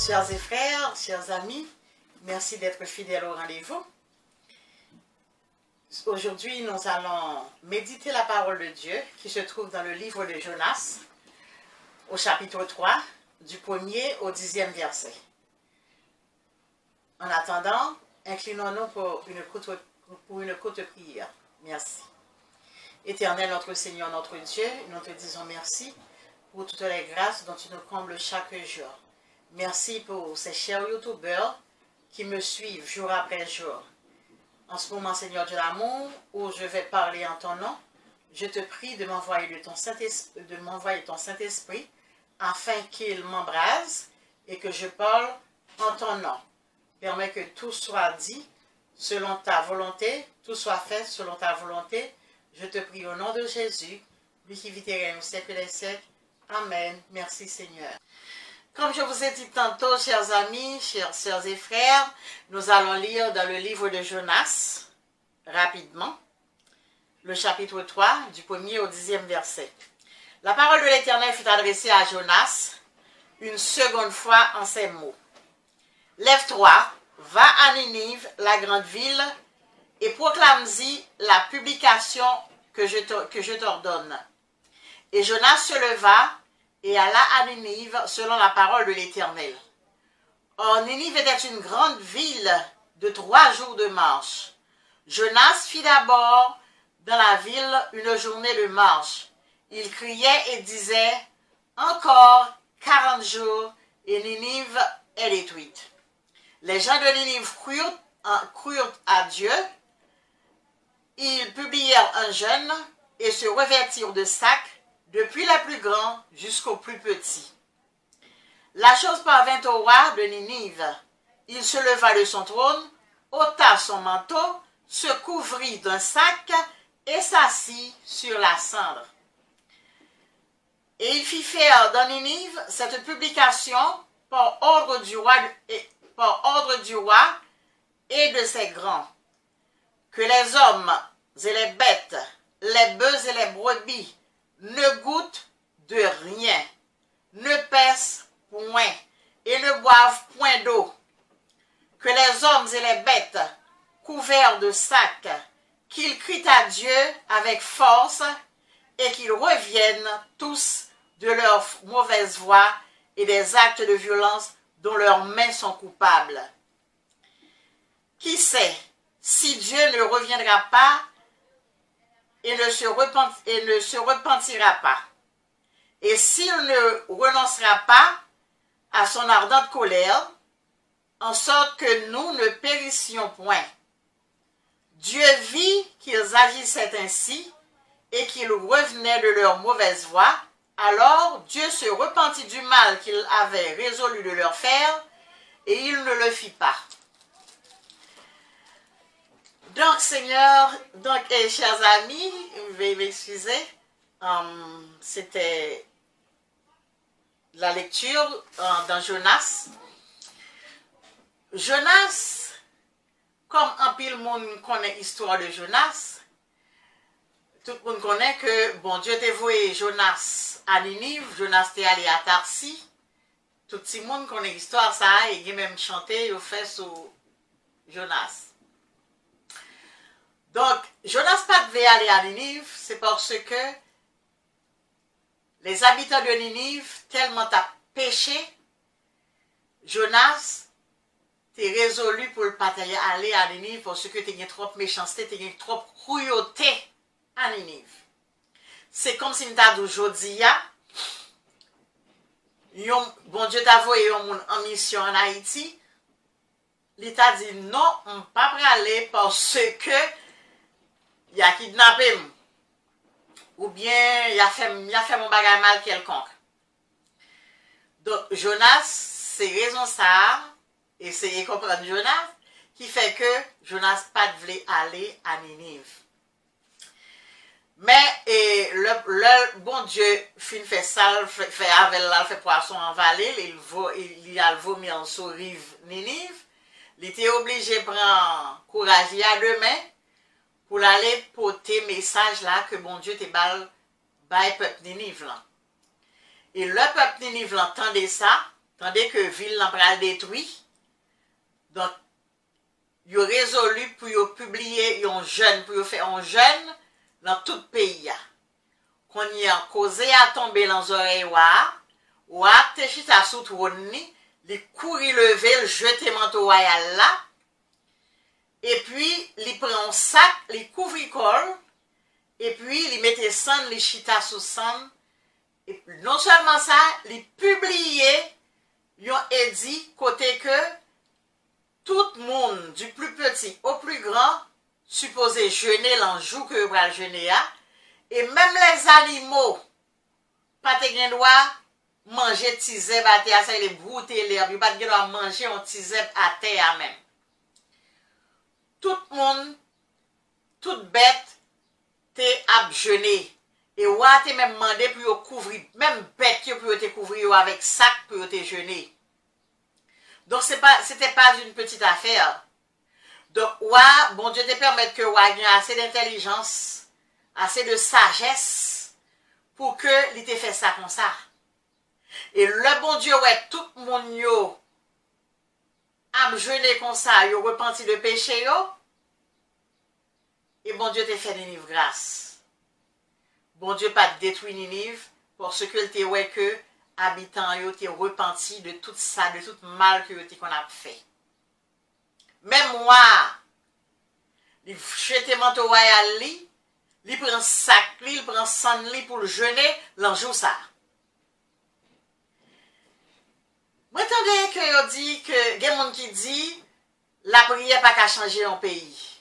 Chers et frères, chers amis, merci d'être fidèles au rendez-vous. Aujourd'hui, nous allons méditer la parole de Dieu qui se trouve dans le livre de Jonas, au chapitre 3, du 1er au 10e verset. En attendant, inclinons-nous pour une courte prière. Merci. Éternel, notre Seigneur, notre Dieu, nous te disons merci pour toutes les grâces dont tu nous combles chaque jour. Merci pour ces chers youtubeurs qui me suivent jour après jour. En ce moment, Seigneur de l'amour, où je vais parler en ton nom, je te prie de m'envoyer ton Saint-Esprit afin qu'il m'embrase et que je parle en ton nom. Permets que tout soit dit selon ta volonté, tout soit fait selon ta volonté. Je te prie au nom de Jésus, lui qui vit et règne au siècle des siècles. Amen. Merci Seigneur. Comme je vous ai dit tantôt, chers amis, chers sœurs et frères, nous allons lire dans le livre de Jonas, rapidement, le chapitre 3, du 1er au 10e verset. La parole de l'Éternel fut adressée à Jonas une seconde fois en ces mots. Lève-toi, va à Ninive, la grande ville, et proclame-y la publication que je t'ordonne. Et Jonas se leva et alla à Ninive selon la parole de l'Éternel. Or, Ninive était une grande ville de 3 jours de marche. Jonas fit d'abord dans la ville une journée de marche. Il criait et disait, « Encore 40 jours et Ninive est détruite. » Les gens de Ninive crurent à Dieu. Ils publièrent un jeûne et se revêtirent de sacs, depuis le plus grand jusqu'au plus petit. La chose parvint au roi de Ninive. Il se leva de son trône, ôta son manteau, se couvrit d'un sac et s'assit sur la cendre. Et il fit faire dans Ninive cette publication par ordre du roi et de ses grands, que les hommes et les bêtes, les bœufs et les brebis ne goûtent de rien, ne pèsent point et ne boivent point d'eau, que les hommes et les bêtes, couverts de sacs, qu'ils crient à Dieu avec force et qu'ils reviennent tous de leur mauvaise voie et des actes de violence dont leurs mains sont coupables. Qui sait si Dieu ne reviendra pas et ne se repentira pas, et s'il ne renoncera pas à son ardente colère, en sorte que nous ne périssions point. Dieu vit qu'ils agissaient ainsi et qu'ils revenaient de leur mauvaise voie. Alors Dieu se repentit du mal qu'il avait résolu de leur faire, et il ne le fit pas. Donc, Seigneur, chers amis, veuillez m'excuser, c'était la lecture dans Jonas. Jonas, comme un pile monde connaît l'histoire de Jonas, tout le monde connaît que, bon, Dieu t'a voué Jonas à Ninive, Jonas t'est allé à Tarsis. Tout le monde connaît l'histoire, ça, et il a même chanté, il fait sur Jonas. Donc, Jonas pas devait aller à Ninive, c'est parce que les habitants de Ninive, tellement t'as péché, Jonas t'es résolu pour ne pas aller à Ninive parce que t'as trop de méchanceté, t'as trop de cruauté à Ninive. C'est comme si m't'a dit aujourd'hui, bon Dieu t'a envoyé en mission en Haïti, il t'a dit non, on ne peut pas aller parce que il a kidnappé ou bien il a fait mon bagage mal quelconque. Donc Jonas, c'est raison ça, et c'est comprendre Jonas, qui fait que Jonas pas voulait aller à Ninive. Mais le bon Dieu fin fait ça, fait avec là, fait poisson en vallée, il a vomi en sous rive Ninive. Il était obligé de prendre courage à deux mains pour aller porter message là que bon Dieu te bail peuple Ninive là. Et le peuple Ninive entendait ça, tandis que ville n'a pas détruit. Donc, ils ont résolu pour publier un jeune, pour faire un jeune dans tout le pays. Qu'on y a causé à tomber dans les oreilles, ou à te chita sous trône, les courir lever, le jeter manteau royal là, et puis, il prend un sac, il couvre col, et puis, il mettait sang, il chita sous sang, et puis, non seulement ça, il publiait, il a dit, côté que, tout le monde, du plus petit au plus grand, supposé jeûner l'enjou que vous allez jeûner, et même les animaux, pas de droit manger tiseb à terre, ça les brouter l'herbe, pas de droit manger un tiseb à terre même. Tout le monde, toute bête, t'es à jeûner. Et ou t'es même demandé pour couvrir, même bête pour te couvrir avec sac pour te jeûner. Donc, c'était pas une petite affaire. Donc, bon Dieu te permet que tu aies assez d'intelligence, assez de sagesse pour que il te fait ça comme ça. Et le bon Dieu, ouais, tout le monde a jeûné comme ça, il a repenti de péché, et bon Dieu te fait Ninive grâce. Bon Dieu pas détruit Ninive parce que il te ouais que habitants yo te repenti de tout ça, de tout mal que qu'on a fait. Même moi, il jette manteau royal li, il prend sac li, il prend sang li pour le jeûner, l'enjou ça. Moi attendez que yo dit que gen moun qui dit la prière pas qu'à changer un pays.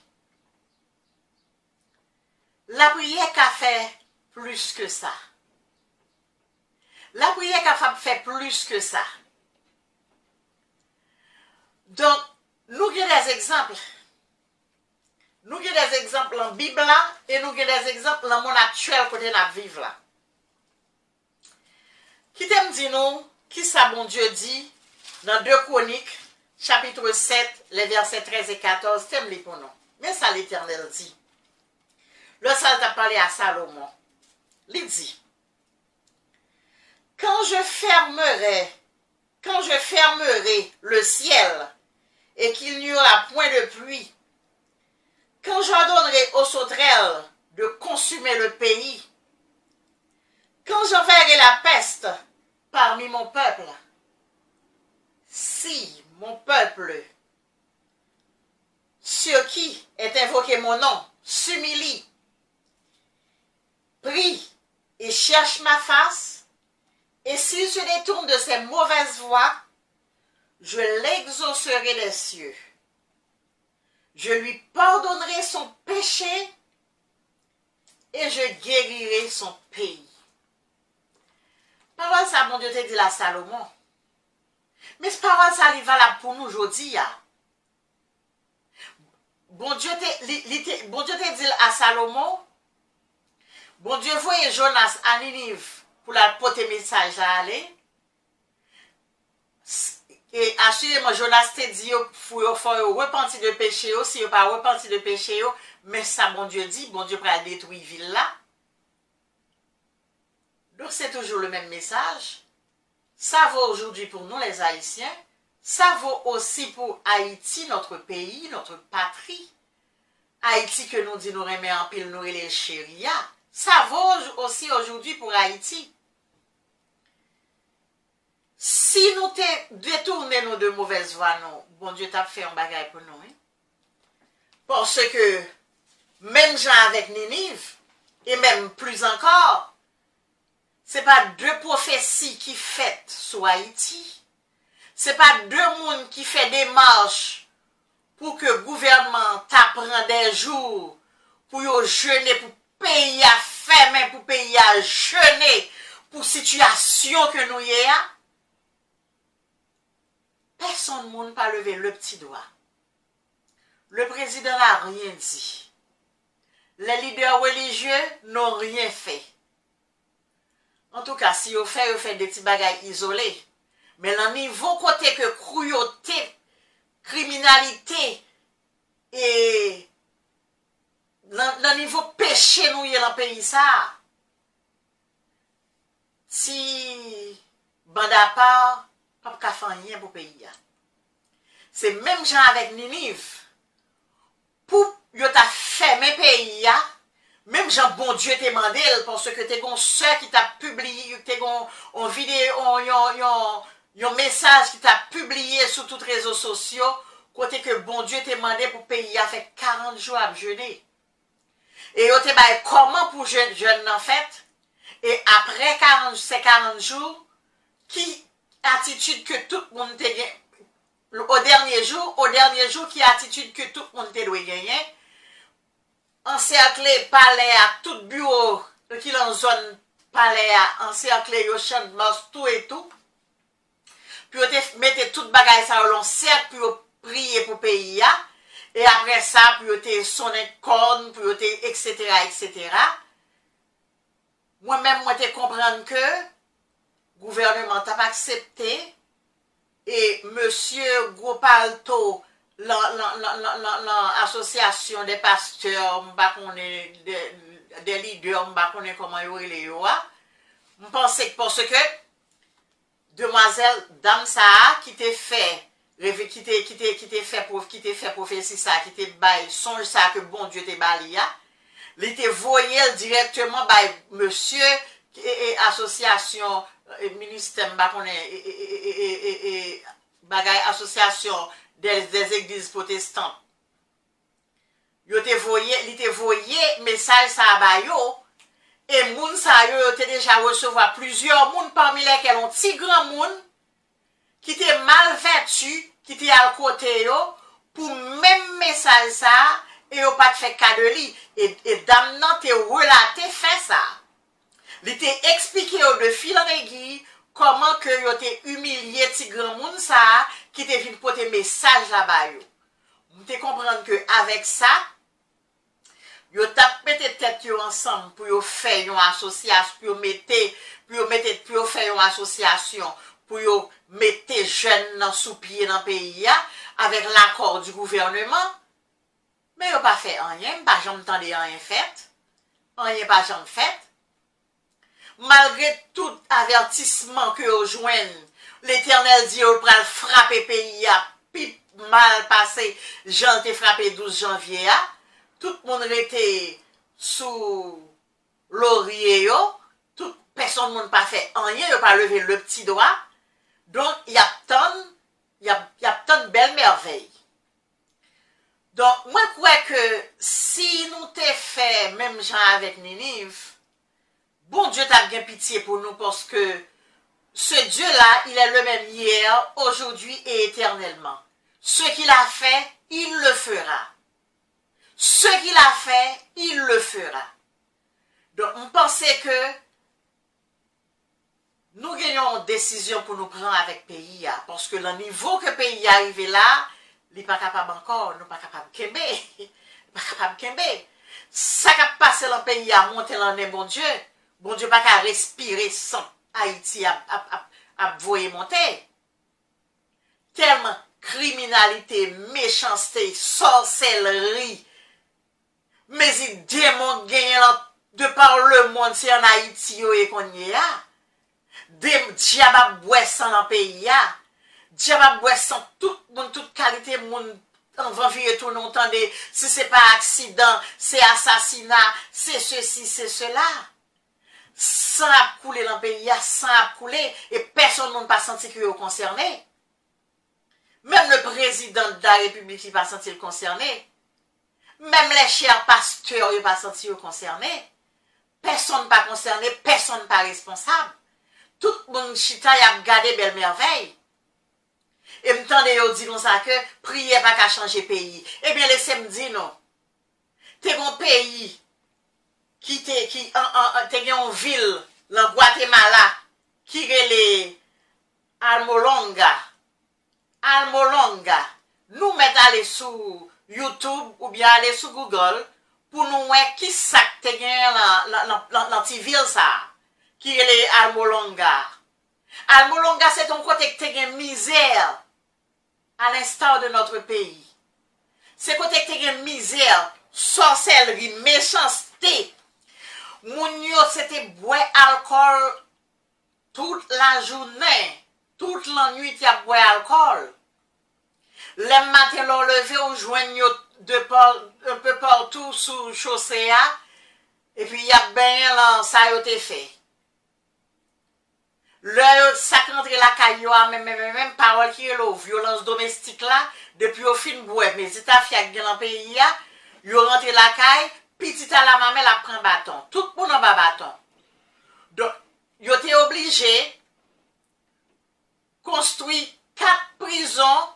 La prière qu'a fait plus que ça. La prière qu'a fait plus que ça. Donc, nous avons des exemples. Nous avons des exemples en Bible et nous avons des exemples dans le monde actuel côté nous vivons là. Qui t'aime dit nous, qui ça bon Dieu dit dans 2 Chroniques, chapitre 7, les versets 13 et 14, t'aime les pour nous. Mais ça l'Éternel dit. Le ça t'a parlé à Salomon. Il dit, quand je fermerai le ciel et qu'il n'y aura point de pluie, quand j'ordonnerai aux sauterelles de consumer le pays, quand j'enverrai la peste parmi mon peuple, si mon peuple, sur qui est invoqué mon nom, s'humilie, prie et cherche ma face, et s'il se détourne de ses mauvaises voies, je l'exaucerai des cieux. Je lui pardonnerai son péché et je guérirai son pays. Parole ça, mon Dieu, te dit à Salomon. Mais ce parole ça, il est valable pour nous aujourd'hui. Bon Dieu te dit à Salomon, bon Dieu voyait Jonas à Ninive pour la porter message à aller. Et assurément, Jonas te dit, il faut repentir de péché, si il pas repentir de péché, mais ça, bon Dieu dit, bon Dieu va détruire la ville là. Donc, c'est toujours le même message. Ça vaut aujourd'hui pour nous, les Haïtiens. Ça vaut aussi pour Haïti, notre pays, notre patrie. Haïti que nous disons, nous remet en pile, nous les chéria. Ça vaut aussi aujourd'hui pour Haïti. Si nous détournons de mauvaises voies, bon Dieu t'a fait un bagage pour nous. Hein? Parce que même gens avec Ninive, et même plus encore, ce n'est pas 2 prophéties qui fêtent sur Haïti. Ce n'est pas 2 mondes qui font des marches pour que le gouvernement t'apprenne des jours pour jeûner, pour payer à faim, pour payer à jeûner, pour la situation que nous y avons. Personne ne pas lever le petit doigt. Le président n'a rien dit. Les leaders religieux n'ont rien fait. En tout cas, si vous faites des petits bagages isolés, mais le niveau côté que cruauté, criminalité et le niveau péché nous y est dans le pays ça. Si bande à part, pas faire rien pour pays. C'est même gens avec Ninive. Pour yo ta fermé pays, même Jean bon Dieu t'a demandé parce que t'es gon soeur qui t'a publié, t'es gon en vidéo, yon message qui t'a publié sur tous les réseaux sociaux, côté que bon Dieu t'a demandé pour pays a fait 40 jours à jeûner. Et yo te bail comment pour jeûne en fait? Et après 40 jours, qui attitude que tout le monde te gagne au dernier jour, qui attitude que tout le monde te doit gagner? Encercler palais à tout bureau qui dans zone palais à encercler yo champ de tout et tout. Puis on mettre toute bagaille ça au cercle puis prier pour pays et après ça puis on sonner corne puis on etc. Moi-même moi te comprendre que gouvernement t'a pas accepté et monsieur Gopalto l'association des pasteurs, des leaders, comment ils ont je pense que parce que demoiselle dame ça qui t'a fait prophétie ça qui t'a bail songe ça que bon Dieu t'a bail il t'a voyé directement by monsieur et association ministère bagay association des églises protestantes. Yo te voyé message ça ba yo et moun sa yo te déjà recevoir plusieurs moun parmi lesquels ont ti grand moun qui te mal vêtu, qui te al côté yo pour même message ça et yo pas fait cas de li et dame nan te relaté fait ça. Li te expliqué de fil en aiguille comment que yo te humilié ti grand moun ça qui te vinn porter message là-bas yo. Vous te comprendre que avec ça yo t'a mette tête yo ensemble pour yo faire une association pour yo faire une association pour yo mettre jeunes dans sous pied dans pays avec l'accord du gouvernement. Mais yo pas fait rien, pas jamais entendu rien fait. Rien pas jamais fait. Malgré tout avertissement que vous joignent, l'Éternel dit vous pral frapper pays à pip mal passé, Jean t'ai frappé 12 janvier tout le monde était sous laurier toute personne n'a pas fait rien, n'a pas levé le petit doigt. Donc il y a tant de belles merveilles. Donc moi je crois que si nous t'ai fait même gens avec Ninive, bon Dieu t'a bien pitié pour nous parce que ce Dieu-là, il est le même hier, aujourd'hui et éternellement. Ce qu'il a fait, il le fera. Ce qu'il a fait, il le fera. Donc, on pensait que nous gagnons une décision pour nous prendre avec le pays. Parce que le niveau que le pays est arrivé là, il n'est pas capable encore, nous pas capable de kembe. Pas capable de kembe. Ça qui a passé dans le pays à monter dans le bon Dieu pas qu'à respirer sans Haïti à voyer monter. Tellement criminalité, méchanceté, sorcellerie, mais il démon gagne de par le monde, c'est en Haïti et qu'on y a. Des diables boissant dans le pays, diables boissant toute qualité, monde en va vivre tout longtemps, si c'est pas accident, c'est assassinat, c'est ceci, c'est cela. Sans couler dans le pays, sans couler, et personne ne pas senti qu'il est concerné. Même le président de la République n'est pas senti concerné. Même les chers pasteurs n'ont pas senti concerné. Personne n'est pas concerné, personne n'est pas responsable. Tout le monde chita a regardé belle merveille. Et m'tendez yo dit comme ça que priez pas qu'à changer pays. Eh bien laissez-moi dire non. T'es un pays qui t'es en ville, dans Guatemala, qui est les Almolonga. Nous mettons aller sur YouTube ou bien aller sur Google pour nous voir qui ça te gagne dans cette ville ça, qui est les Almolonga. Almolonga c'est un côté qui te gagne misère, à l'instar de notre pays. C'est côté qui te gagne misère, sorcellerie, méchanceté. Moun yo c'était boire alcool toute la journée. toute la nuit, y a boire alcool. Le matin, l'on levé, on joigne un peu partout sous chaussée, et puis y a bien là, ça a été fait. Le sac rentre la caillou, même parole qui est là, violence domestique là, depuis au film bois, mais si t'as fait dans le pays, yo rentre la caille, petit à la maman, la prend bâton. Tout le monde a bâton. Donc, yo t'es obligé construire 4 prisons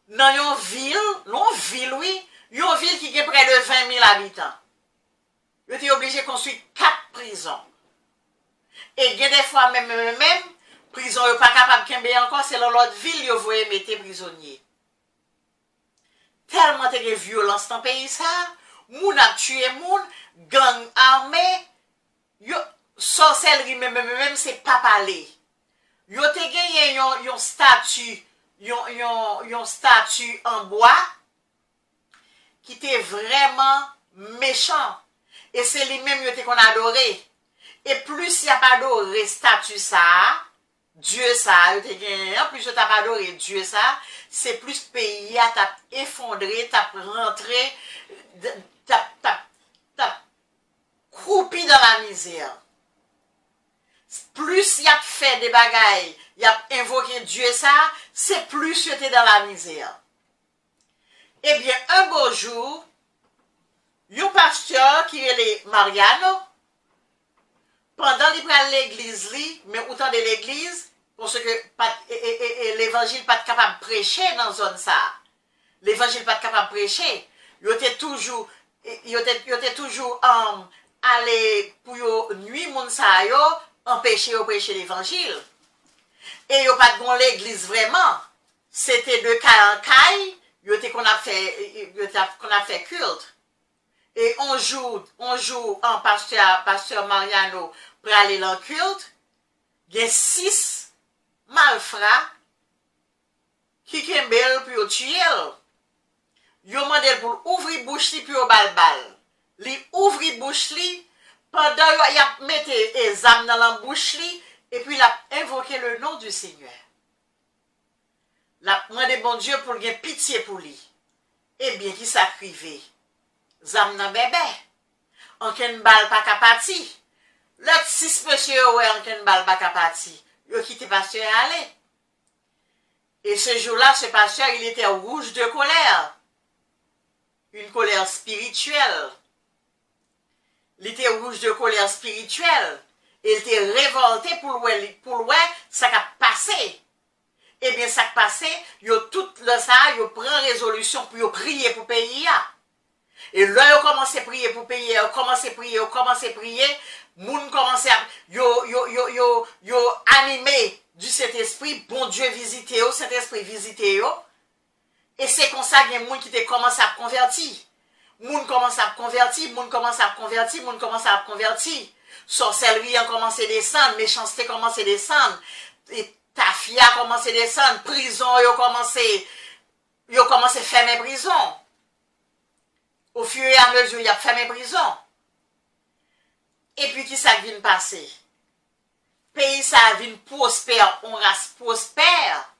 dans une ville, oui, une ville qui a près de 20 000 habitants. Yo t'es obligé de construire 4 prisons. Et il y a des fois, même, prison, yo pas capable de kembe encore, c'est dans l'autre ville, yo voye mettre prisonniers. Tellement de violence dans le pays, ça, moun a tué moun, gang armé, yo, sorcellerie, même, c'est pas parler. Yo te gagné yon statue, yon statue en bois, qui était vraiment méchant. Et c'est lui-même yo te qu'on adoré. Et plus il n'y a pas adoré statue ça, Dieu ça, yo te gagné, plus tu n'as pas adoré Dieu ça, c'est plus pays à t'a effondré, t'as rentré, t'as croupi dans la misère. Plus il y a fait des bagailles, il y a invoqué Dieu ça, c'est plus tu étais dans la misère. Eh bien, un beau jour, un pasteur qui est les Mariano, pendant qu'il prend l'église, mais autant de l'église, parce que l'évangile pas capable de prêcher dans zone ça. L'évangile pas capable de prêcher. Il était toujours allé pour nuit moun sa yo empêcher de prêcher l'évangile. Et yo pas de l'église vraiment. C'était de caille en caille, qu'on a fait culte. Et on joue en pasteur Mariano pour aller dans le culte. Il y a 6 malfrats qui kembel pour tuer. Yo mandel pour ouvrir bouche li pour bal. Li ouvrir bouche li pendant il a mette les âmes dans la bouche li et puis il a invoqué le nom du Seigneur. La demandé bon Dieu pour gagner pitié pour lui. Eh bien qui s'acrivé. Zam nan bébé. En ken bal pas kapati. L'autre 6 monsieur ouais en ken bal pas kapati. Yo quitté pasteur aller. Et ce jour-là, ce pasteur, il était rouge de colère. Une colère spirituelle. Il était rouge de colère spirituelle. Il était révolté pour ça qui a passé. Eh bien, ça qui a passé, yo tout le ça, yo prend résolution pour prier pour pays. Et là, yo commence à prier pour pays, yo commence à prier, moun commence à yo animé du Saint-Esprit, bon Dieu visité yo, Saint-Esprit visité yo. Et c'est comme ça qu'il y a des gens qui commencent à convertir. Moun commence à convertir, moun commence à convertir. Sorcellerie a commencé à descendre, méchanceté commence à descendre. Et tafia a commencé à descendre, prison yo commencé à fermer prison. Au fur et à mesure, il a fermé prison. Et puis qui ça vient passer? Pays ça vient prospère, on race prospère.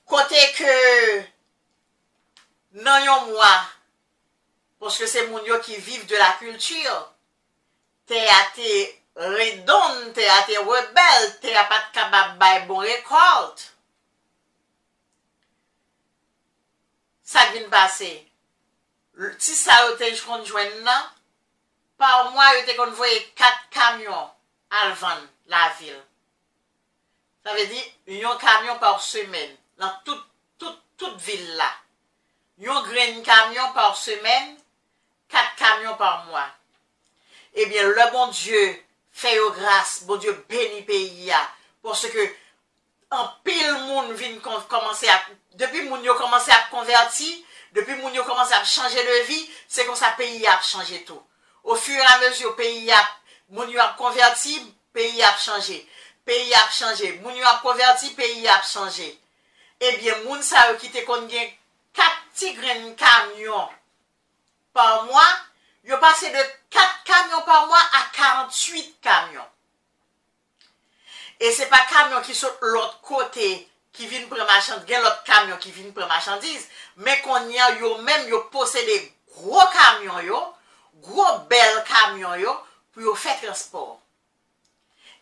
Côté que non yon moi, parce que c'est moun yo qui vivent de la culture, t'es redonde, t'es rebelle, t'es pas capable de bon récolte. Ça vient passer. Si ça a été joindre là, par mois, il était envoyé 4 camions à vendre la ville. Ça veut dire un camion par semaine dans toute ville là. Un grain camion par semaine, 4 camions par mois. Eh bien, le bon Dieu fait grâce, bon Dieu bénit pays parce que en pile monde vient commencer à depuis moun yo commencé à convertir, depuis moun yo commencé à changer de vie, c'est comme ça pays a changé tout. Au fur et à mesure pays a moun yo a converti, pays a changé. Pays a changé, moun yo a converti, pays a changé. Eh bien moun sa qui te kon gen 4 petits grains camions par mois, yo passé de 4 camions par mois à 48 camions. Et c'est pas camion qui saute l'autre côté, qui vient prendre marchandise, il y a l'autre camion qui vient prendre marchandise, mais qu'on y a, yo même, yo possédé gros camions, yo, gros bel camions, yo, pour yo faire transport.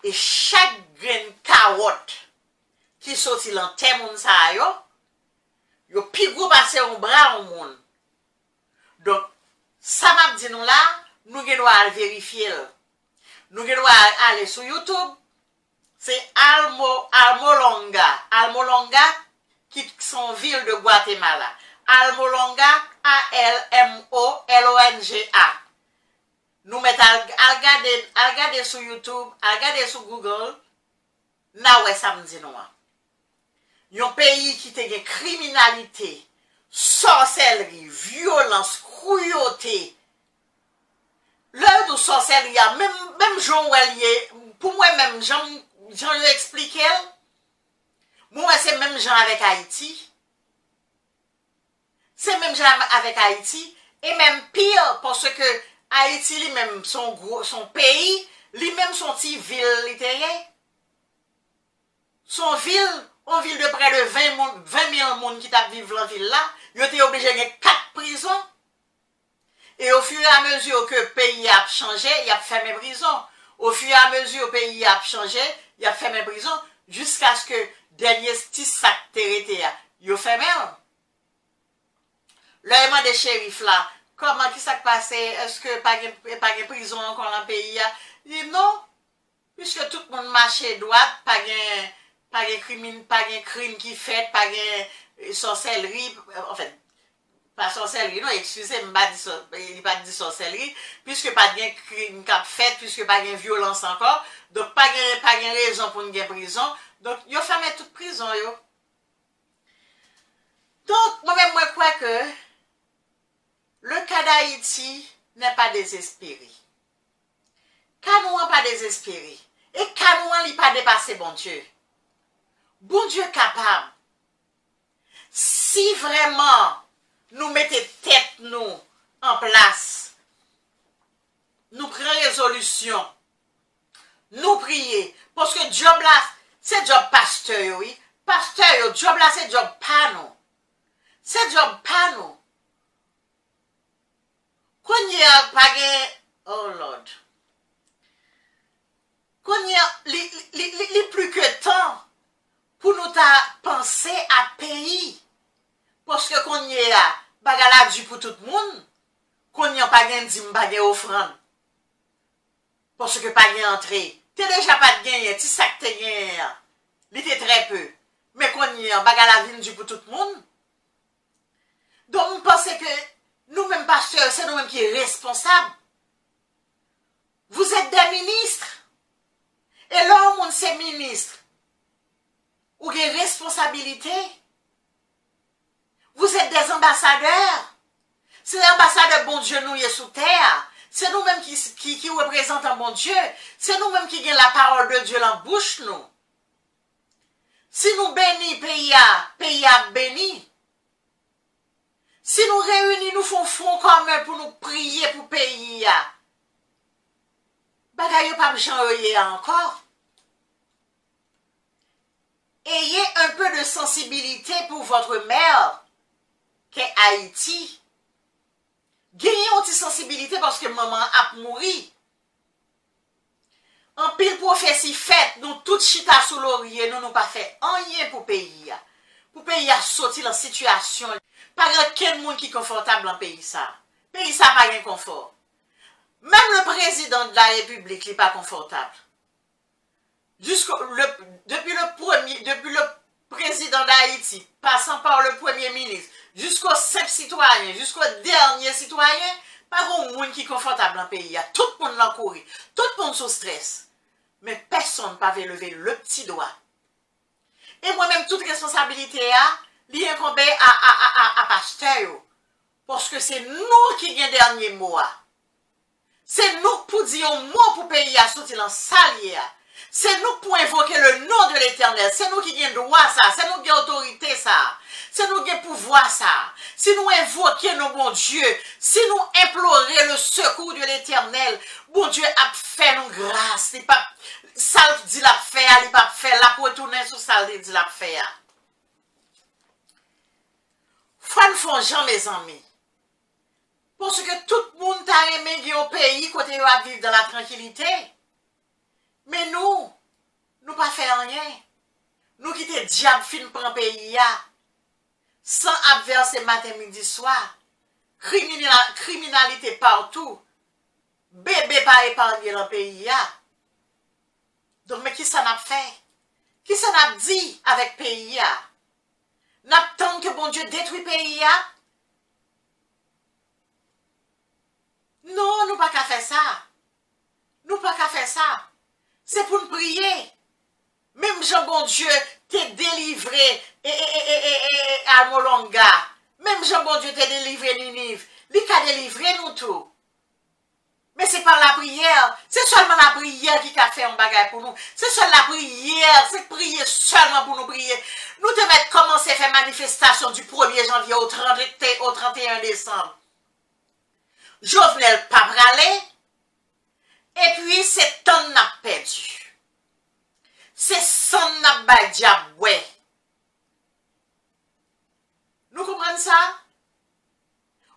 Et chaque graine carotte qui sorti dans terre moun sa yo pi gros passer un bras au monde. Donc, ça m'a dit nous là, nous devons vérifier. Nous devons aller sur YouTube. C'est Almolonga. Almolonga, qui sont ville de Guatemala. Almolonga, A-L-M-O-L-O-N-G-A. Nous mettons à regarder sur YouTube, à regarder sur Google. Là, ouais, ça me dit nous. Un pays qui a une criminalité, sorcellerie, violence, cruauté. L'heure de sorcellerie, même Jean Ouellier, pour moi, même Jean lui expliqué, moi, c'est même Jean avec Haïti. C'est même Jean avec Haïti. Et même pire, parce que Haïti, lui-même, son pays, lui-même, son petit ville littéraire. Son ville, une ville de près de 20 000 personnes qui vivent dans la ville là, ils ont été obligés de gagner 4 prisons. Et au fur et à mesure que le pays a changé, il a fermé prison. Au fur et à mesure que le pays a changé, il a fermé prison, jusqu'à ce que dernier petit sac terreté, il a fermé. Le des shérifs là, comment qui s'est passé? Est-ce que pas de prison encore dans le pays? Il dit non, puisque tout le monde marche droit, pas de crime qui fait, pas de sorcellerie, en fait, pas sorcellerie, non, excusez-moi, il n'y a pas de sorcellerie, puisque pas de crime qui fait, puisque pas de violence encore, donc pas de raison pour une prison, donc il a fermé toute prison, yo. Donc, moi-même, moi, crois que le cas d'Haïti n'est pas désespéré. Canouan pas désespéré. Et Canouan n'est pas dépassé, bon Dieu. Bon Dieu capable. Si vraiment nous mettons tête nous en place, nous prenons résolution, nous prions, parce que job là, c'est job pasteur, oui. Pasteur, job là, c'est job pas nous. C'est job pas nous. Quand il y a pas oh Lord. Quand il y a plus que temps pour nous penser à pays. Parce que quand il y a bagala du pour tout le monde, quand il n'y a pas de dim, pas de offrande. Parce que pas de entrée. T'es déjà pas de gain, tu sais que t'es gain. Il était très peu. Mais quand il y a bagala vin du pour tout le monde. Donc, on pense que nous-mêmes, pasteurs, c'est nous-mêmes qui sommes responsables. Vous êtes des ministres. Et là, on c'est ministre. Ou des responsabilités. Vous êtes des ambassadeurs. C'est l'ambassadeur bon Dieu nous est sous terre. C'est nous-mêmes qui représentons bon Dieu. C'est nous-mêmes qui gagnons la parole de Dieu dans la bouche, nous. Si nous bénissons, pays a béni. Si nous réunissons, nous faisons front commun pour nous prier pour le pays. Bagay pas me encore. Ayez un peu de sensibilité pour votre mère, qu'est Haïti. Gagnez une petite sensibilité parce que maman a mouru. En pile prophétie faite, nous toutes chita sous laurier, nous n'avons pas fait rien pour le pays. Pour le pays a sorti dans la situation. Pas quel monde qui est confortable dans le pays ça. Le pays ça n'a pas de confort. Même le président de la République n'est pas confortable. Depuis le président d'Haïti, passant par le premier ministre, jusqu'au simple citoyen, jusqu'au dernier citoyen, pas un monde qui est confortable dans le pays. Tout le monde l'a couru, tout le monde sous stress. Mais personne n'a pas levé le petit doigt. Et moi-même, toute responsabilité est incombée à pasteur. Parce que c'est nous qui avons le dernier mot. C'est nous pour dire un mot pour payer à sortir dans salier. C'est nous pour invoquer le nom de l'Éternel. C'est nous qui avons droit ça. C'est nous qui avons autorité ça. C'est nous qui avons pouvoir ça. Si nous invoquons nos bons dieux, si nous implorons le secours de l'Éternel, bon Dieu a fait nous grâce. ça dit la faire, il pas faire, la pour retourner sur ça dit la faire. Faut nous faire mes amis. Parce que tout le monde t'a aimé au pays côté à vivre dans la tranquillité. Mais nous pas fait rien. Nous qui te diable fin pour un pays sans adverser matin, midi, soir. Criminalité partout. Bébé pas épargné dans le pays. Donc, mais qui ça n'a fait? Qui ça n'a dit avec le pays? N'attend que bon Dieu détruit le pays? Non, nous pas qu'à faire ça. Nous pas qu'à faire ça. C'est pour nous prier. Même Jean bon Dieu t'est délivré à Molonga. Même Jean bon Dieu t'est délivré Ninive. Il t'a délivré nous tout. Mais c'est par la prière. C'est seulement la prière qui a fait un bagage pour nous. C'est seulement la prière. C'est prier seulement pour nous prier. Nous te mettre commencer à faire manifestation du 1er janvier au 31 décembre. Jovenel pas bralé. Et puis c'est temps n'a perdu. C'est son n'a pas diable. Ouais. Nous comprenons ça?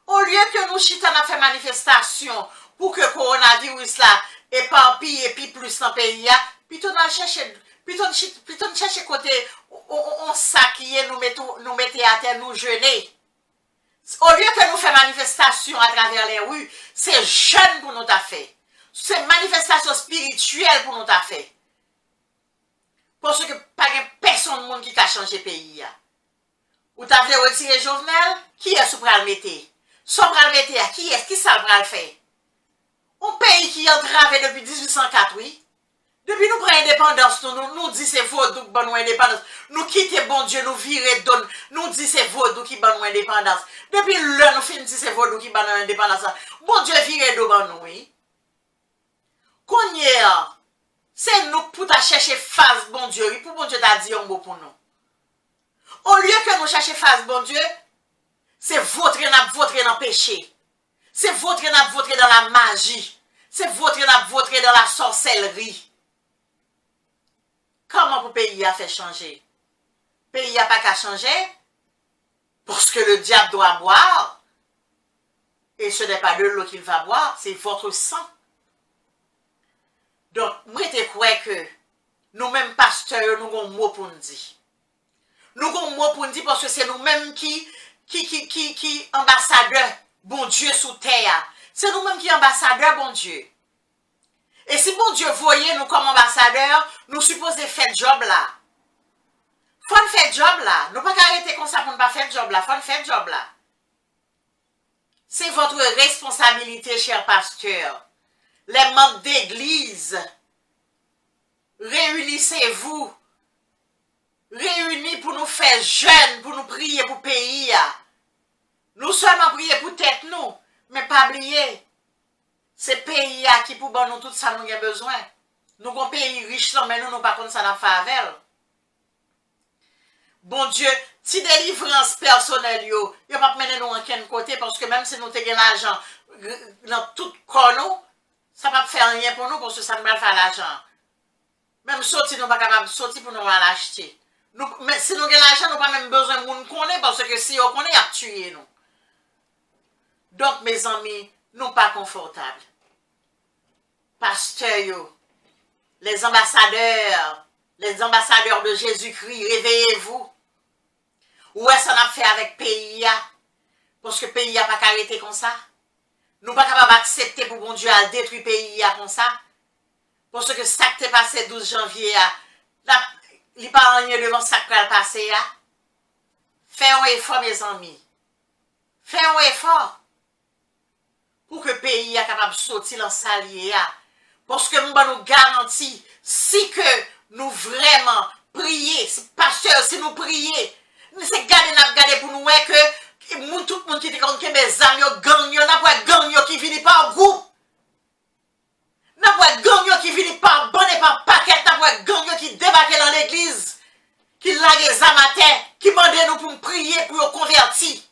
Au lieu que nous chita n'a fait manifestation pour que le coronavirus là éparpille et puis plus dans le pays, puis on cherche côté on saquille nous mettez à terre nous jeûner. Au lieu que nous fassions manifestation à travers les rues, c'est jeûne pour nous t'a fait. C'est manifestation spirituelle pour nous t'a fait. Parce que pas personne monde qui a changé le pays. Ou t'as voulu retirer Jovenel, qui est sous le mettre? Sous le mettre, qui est-ce qui ça le fait? Un pays qui est entravé depuis 1804, oui. Depuis nous prenons indépendance, nous disons c'est vaudou qui nous indépendance. Nous quittons bon Dieu, nous virons donne, nous disons c'est vaudou qui nous indépendance. Depuis là, nous finissons c'est vaudou qui nous indépendance. Bon Dieu vire de nous, oui. Qu'on y est, c'est nous pour chercher face bon Dieu, pour bon Dieu t'a dit un mot pour nous. Au lieu que nous cherchions face bon Dieu, c'est votre dans le péché. C'est votre dans la magie. C'est votre dans la sorcellerie. Comment le pays a fait changer? Le pays n'a pas qu'à changer parce que le diable doit boire. Et ce n'est pas de l'eau qu'il va boire, c'est votre sang. Donc, moi, je crois que nous-mêmes, pasteurs, nous avons un mot pour nous dire. Nous avons un mot pour nous dire parce que c'est nous-mêmes qui ambassadeurs, bon Dieu, sous terre. C'est nous-mêmes qui ambassadeurs, bon Dieu. Et si bon Dieu voyait nous comme ambassadeurs, nous supposons faire job là. Faut faire job là. Nous ne pouvons pas arrêter comme ça pour ne pas faire job là. Faut faire job là. C'est votre responsabilité, chers pasteurs. Les membres d'église, réunissez-vous. Réunis pour nous faire jeûne, pour nous prier pour le pays. Nous seulement prier pour tête nous, mais pas oublier. C'est le pays qui pour nous tout ça nous avons besoin. Nous avons un pays riche, mais nous n'avons pas comme ça dans la Bon Dieu, si délivrance personnelle, yo pas mener nous en quel côté, parce que même si nous avons l'argent dans tout corps, ça ne va pas faire rien pour nous, parce que ça ne va pas faire l'argent. Même sortir, nous ne sommes pas capables de sortir pour nous l'acheter. Mais si nous avons l'argent, nous n'avons pas même besoin de nous connaître, parce que si on connaît, il a tué nous. Donc, mes amis, nous ne sommes pas confortables. Pasteurs, les ambassadeurs de Jésus-Christ, réveillez-vous. Où est-ce qu'on a fait avec le pays? Parce que le pays n'a pas arrêté comme ça. Nous ne sommes pas capables d'accepter pour bon Dieu à détruire le pays comme ça. Parce que ça qui est passé 12 janvier, il n'y a pas rien devant ça qui est passé. Faites un effort, mes amis. Faites un effort. Pour que le pays soit capable de sortir dans sa liée. Parce que nous nous garantit, si que nous vraiment prions, si pasteur, si nous prions, c'est garder pour nous que tout le monde qui est comme mes amis, gang, n'a pas gang qui viennent par groupe. N'a pas gang qui viennent par bonne et par paquet, n'a pas gang qui débarquent dans l'église, qui laguent les amateurs, qui demandent nous pour prier pour nous convertir.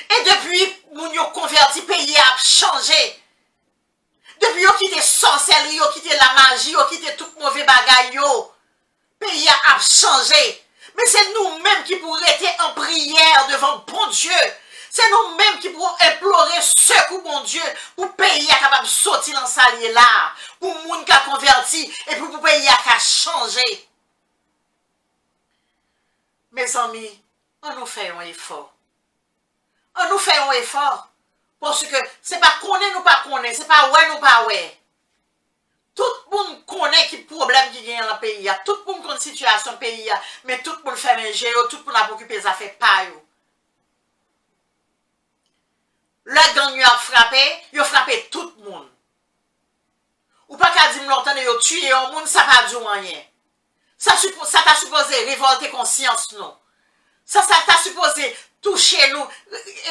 Et depuis, nous avons converti, le pays a changé. Depuis yo quitté sorcellerie, yo quitté la magie, yo quitté tout mauvais bagay yo. Pays a changé. Mais c'est nous-mêmes qui pourrons être en prière devant bon Dieu. C'est nous-mêmes qui pourrons implorer secours, bon Dieu, pour pays à capable de sortir dans sa liée là, pour moun qui a converti, et pour pays à changer. Mes amis, on nous fait un effort. On nous fait un effort. Parce que c'est pas connaît nous pas connaît, c'est pas ouais nous pas ouais. Tout le monde connaît qui problème qui gagne dans le pays, tout le monde connaît situation dans le pays, mais tout le monde fait manger, tout le monde a occupé les affaires pas yo. Le gang a frappé, il a frappé tout le monde. Ou pas qu'à dire longtemps de tuer un monde, ça pas du rien. Ça t'a supposé révolter conscience non. Ça t'a supposé toucher nous,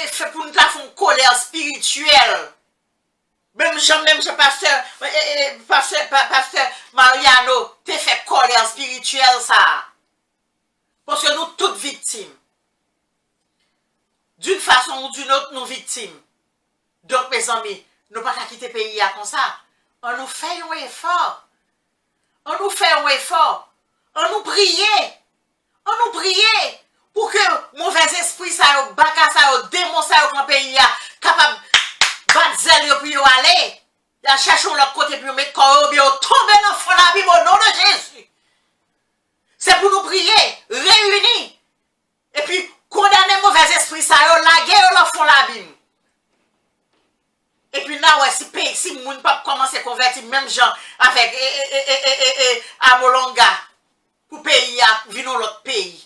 fait pour nous faire une colère spirituelle. Même je pasteur Mariano, t'es fait colère spirituelle ça. Parce que nous toutes victimes. D'une façon ou d'une autre, nous victimes. Donc mes amis, nous pas qu'à quitter le pays comme ça. On nous fait un effort. On nous fait un effort. On nous prier. On nous prier. Pour que mauvais esprit ça, baka ça, démon ça dans le pays capable battre zèle puis yo aller. Ya cherchons l'autre côté puis mettre corps bien tomber dans fond la Bible au nom de Jésus. C'est pour nous prier, réunis. Et puis condamner mauvais esprit ça, la guerre dans fond la Bible. Et puis là, ouais, si moun pas commencer à convertir, même gens avec Amolonga, pour pays à venir dans l'autre pays.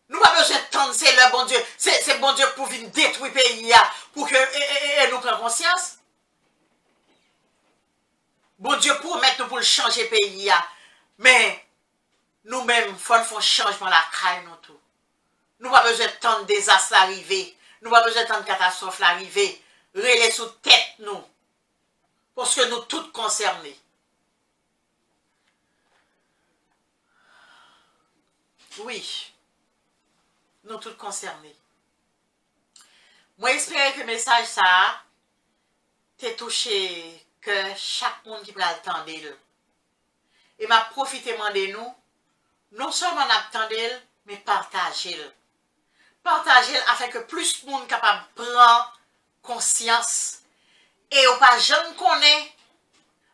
Nous pas besoin de tendre, c'est le bon Dieu. C'est bon Dieu pour venir détruire le pays pour que nous prenions conscience. Bon Dieu pour mettre nous pour changer le pays. Mais nous-mêmes, il faut un changement la caille nous tout. Nous pas besoin de tendre désastre arriver. Nous pas besoin de tendre catastrophe arriver. Relais sous tête nous. Parce que nous tous concernés. Oui. Nous tous concernés. Moi, j'espère que le message ça t'a touché que chaque monde qui va attendre. Et m'a profité de nous, non seulement attendre, mais partager. Partager afin que plus de monde capable de prendre conscience. Et au pas jamais connaît,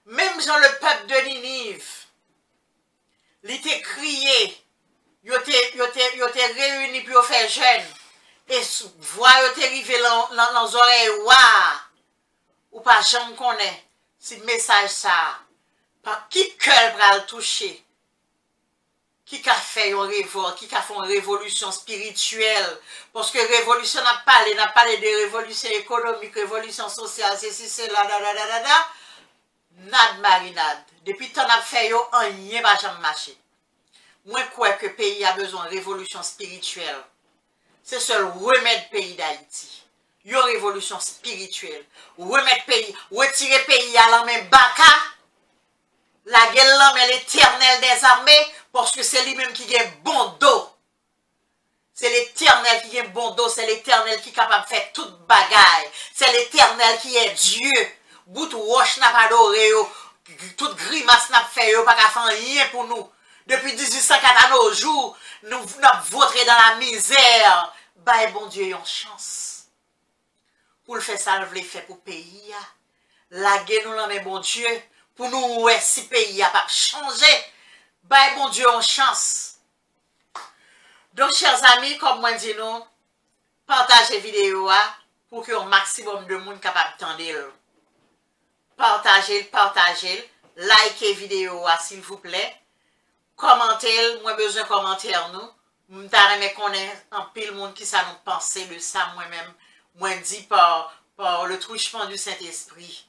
même dans le peuple de Ninive, il était crié. Yo te réunis pour faire jeûne. Et voix yo te arrivé dans les oreilles. Ou pas jamais connaît. Si le message ça. Par qui cœur va le toucher. Qui a fait une révolte. Qui a fait une révolution spirituelle. Parce que révolution n'a parlé de révolution économique, révolution sociale, c'est là, Nad marinade. Depuis que tu as fait yo, rien va jamais marcher. Moi, je crois que le pays a besoin de révolution spirituelle. C'est seul remettre le pays d'Haïti. Une révolution spirituelle. Remettre le pays, retirer le pays à la main baka. La gueule l'homme l'éternel des armées. Parce que c'est lui-même qui a bon dos. C'est l'éternel qui a bon dos. C'est l'éternel qui est capable de faire toute bagaille. C'est l'éternel qui est Dieu. Bout roche n'a pas adoré. Toute grimace n'a pas fait. Pas qu'à faire rien pour nous. Depuis 1804 à nos jours, nous avons voté dans la misère. Bah, bon Dieu, une chance. Pour le faire ça, nous voulons faire pour le pays. La guerre, nous l'avons, bon Dieu. Pour nous, ouais, si le pays n'a pas changé. Bah, bon Dieu, une chance. Donc, chers amis, comme moi dis nous, partagez la vidéo pour que un maximum de monde capable d'entendre. Partagez, likez la vidéo s'il vous plaît. Commentez, moi besoin de commentaires nous. M'ta remet connaître en pile monde qui ça nous penser de ça moi-même. Moi dit par le truchement du Saint-Esprit.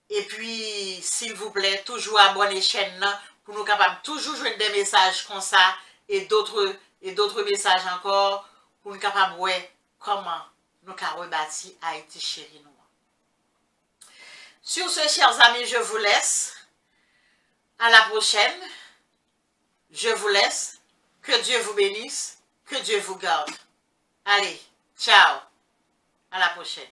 Et puis, s'il vous plaît, toujours abonnez chaîne là pour nous capables toujours jouer des messages comme ça et d'autres messages encore pour nous capables de voir comment nous avons rebâti Haïti chérie nous. Sur ce, chers amis, je vous laisse. À la prochaine. Je vous laisse. Que Dieu vous bénisse. Que Dieu vous garde. Allez, ciao. À la prochaine.